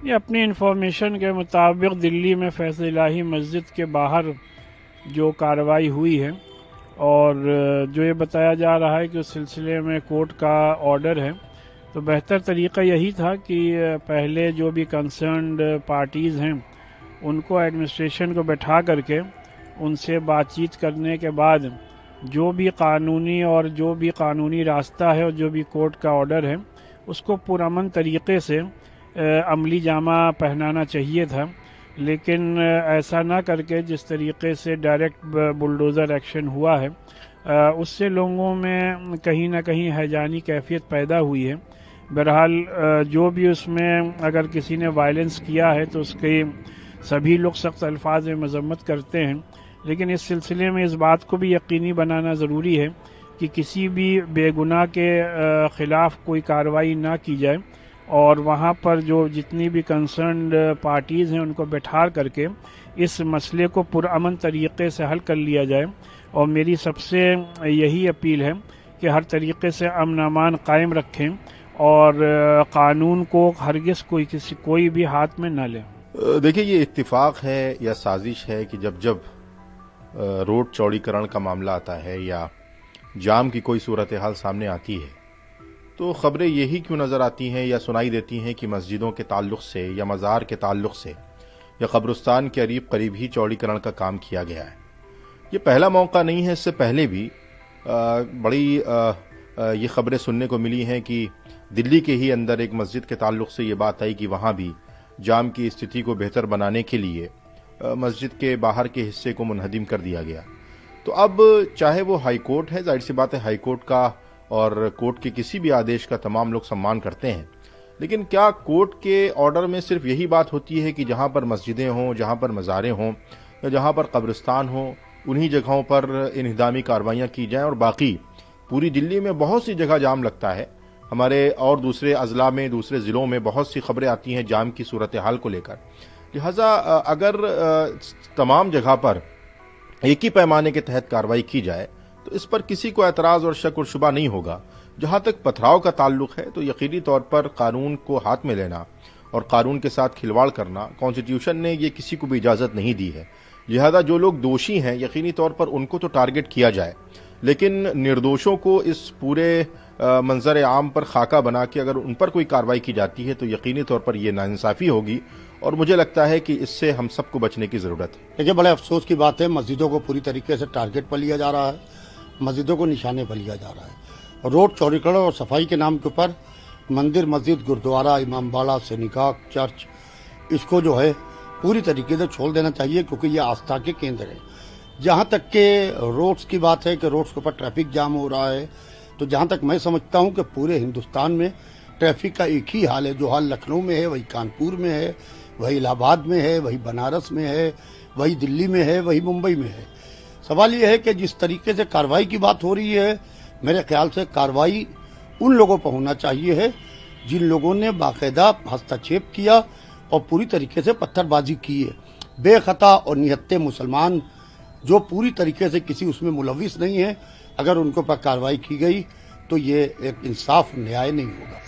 ये अपनी इन्फॉर्मेशन के मुताबिक दिल्ली में फैसल इलाही मस्जिद के बाहर जो कार्रवाई हुई है और जो ये बताया जा रहा है कि उस सिलसिले में कोर्ट का ऑर्डर है, तो बेहतर तरीका यही था कि पहले जो भी कंसर्न्ड पार्टीज़ हैं उनको एडमिनिस्ट्रेशन को बैठा करके उनसे बातचीत करने के बाद जो भी कानूनी रास्ता है और जो भी कोर्ट का ऑर्डर है उसको पुरअमन तरीके से अमली जामा पहनाना चाहिए था। लेकिन ऐसा ना करके जिस तरीके से डायरेक्ट बुलडोज़र एक्शन हुआ है उससे लोगों में कहीं ना कहीं हैजानी कैफियत पैदा हुई है। बहरहाल जो भी उसमें अगर किसी ने वायलेंस किया है तो उसके सभी लोग सख्त अल्फाज में मजम्मत करते हैं, लेकिन इस सिलसिले में इस बात को भी यकीनी बनाना ज़रूरी है कि किसी भी बेगुनाह के ख़िलाफ़ कोई कार्रवाई ना की जाए और वहाँ पर जो जितनी भी कंसर्न्ड पार्टीज़ हैं उनको बैठा करके इस मसले को पुरअमन तरीक़े से हल कर लिया जाए। और मेरी सबसे यही अपील है कि हर तरीक़े से अमन अमान कायम रखें और कानून को हरगिज़ कोई भी हाथ में न ले। देखिए, ये इत्तिफाक है या साजिश है कि जब जब रोड चौड़ीकरण का मामला आता है या जाम की कोई सूरत हाल सामने आती है तो ख़बरें यही क्यों नज़र आती हैं या सुनाई देती हैं कि मस्जिदों के ताल्लुक़ से या मज़ार के ताल्लुक़ से या कब्रिस्तान के करीब ही चौड़ीकरण का काम किया गया है। ये पहला मौका नहीं है, इससे पहले भी ये ख़बरें सुनने को मिली हैं कि दिल्ली के ही अंदर एक मस्जिद के ताल्लुक़ से ये बात आई कि वहाँ भी जाम की स्थिति को बेहतर बनाने के लिए मस्जिद के बाहर के हिस्से को मुनहदिम कर दिया गया। तो अब चाहे वो हाई कोर्ट है, जाहिर सी बात है हाई कोर्ट का और कोर्ट के किसी भी आदेश का तमाम लोग सम्मान करते हैं, लेकिन क्या कोर्ट के ऑर्डर में सिर्फ यही बात होती है कि जहां पर मस्जिदें हों, जहां पर मज़ारें हों या जहां पर कब्रिस्तान हो उन्हीं जगहों पर इन्हिदामी कार्रवाइयाँ की जाएं और बाकी पूरी दिल्ली में बहुत सी जगह जाम लगता है। हमारे और दूसरे अजला में, दूसरे ज़िलों में बहुत सी खबरें आती हैं जाम की सूरत हाल को लेकर। लिहाजा अगर तमाम जगह पर एक ही पैमाने के तहत कार्रवाई की जाए तो इस पर किसी को एतराज़ और शक और शुबा नहीं होगा। जहां तक पथराव का ताल्लुक है तो यकीनी तौर पर कानून को हाथ में लेना और कानून के साथ खिलवाड़ करना, कॉन्स्टिट्यूशन ने ये किसी को भी इजाज़त नहीं दी है। लिहाजा जो लोग दोषी हैं यकीनी तौर पर उनको तो टारगेट किया जाए, लेकिन निर्दोषों को इस पूरे मंजर आम पर खाका बना के अगर उन पर कोई कार्रवाई की जाती है तो यकीनी तौर पर यह नाइंसाफ़ी होगी और मुझे लगता है कि इससे हम सबको बचने की ज़रूरत है। देखिए, बड़े अफसोस की बात है, मस्जिदों को पूरी तरीके से टारगेट पर लिया जा रहा है, मस्जिदों को निशाने पर लिया जा रहा है। रोड चौड़ीकरण और सफाई के नाम के ऊपर मंदिर, मस्जिद, गुरुद्वारा, इमामबाड़ा, सैनिका, चर्च, इसको जो है पूरी तरीके से छोड़ देना चाहिए क्योंकि ये आस्था के केंद्र है। जहाँ तक के रोड्स की बात है कि रोड्स के ऊपर ट्रैफिक जाम हो रहा है, तो जहाँ तक मैं समझता हूँ कि पूरे हिंदुस्तान में ट्रैफिक का एक ही हाल है। जो हाल लखनऊ में है वही कानपुर में है, वही इलाहाबाद में है, वही बनारस में है, वही दिल्ली में है, वही मुंबई में है। सवाल यह है कि जिस तरीके से कार्रवाई की बात हो रही है, मेरे ख्याल से कार्रवाई उन लोगों पर होना चाहिए है जिन लोगों ने बाकायदा हस्तक्षेप किया और पूरी तरीके से पत्थरबाजी की है। बेखता और निहत्ते मुसलमान जो पूरी तरीके से किसी उसमें मुलविस नहीं है, अगर उनको पर कार्रवाई की गई तो ये एक इंसाफ न्याय नहीं होगा।